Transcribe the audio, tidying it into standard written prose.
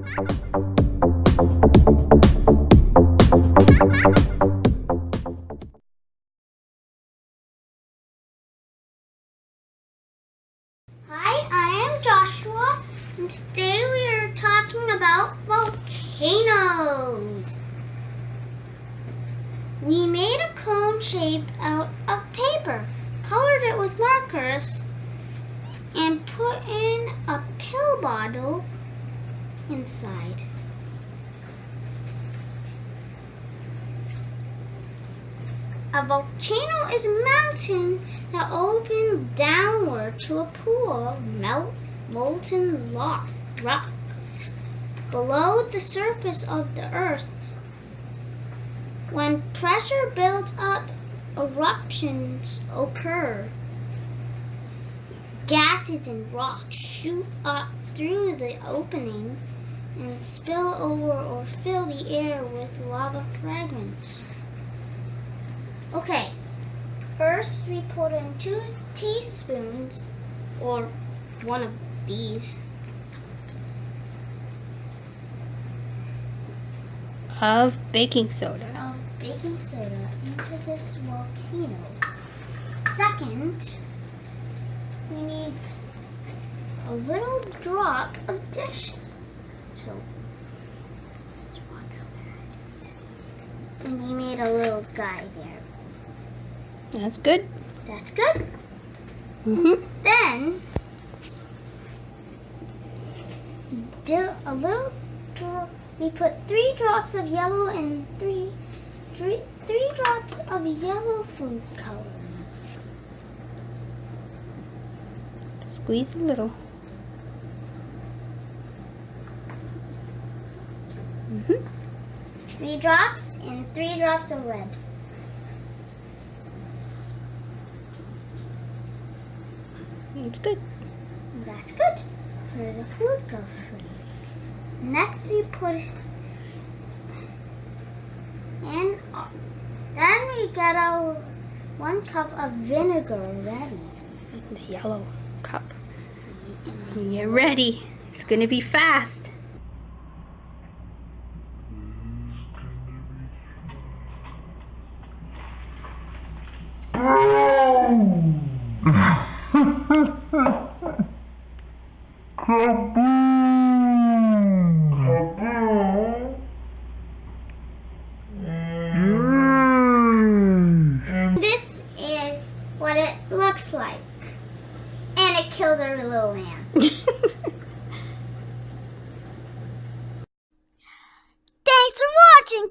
Hi, I am Joshua, and today we are talking about volcanoes. We made a cone shape out of paper, colored it with markers, and put in a pill bottle inside. A volcano is a mountain that opens downward to a pool of molten rock below the surface of the earth. When pressure builds up, eruptions occur. Gases and rocks shoot up through the opening and spill over or fill the air with lava fragments. Okay, first we put in 2 teaspoons, or one of these, of baking soda into this volcano. Second, we need a little drop of dish soap. And we made a little guy there. That's good. That's good. Mm-hmm. Then, we put 3 drops of yellow and three drops of yellow food coloring. Squeeze a little. Mm-hmm. 3 drops and 3 drops of red. It's good. That's good for the food coloring. Next we put in, then we get our 1 cup of vinegar ready. The yellow cup. You're ready. It's gonna be fast. This is what it looks like. And it killed our little man. Thanks for watching.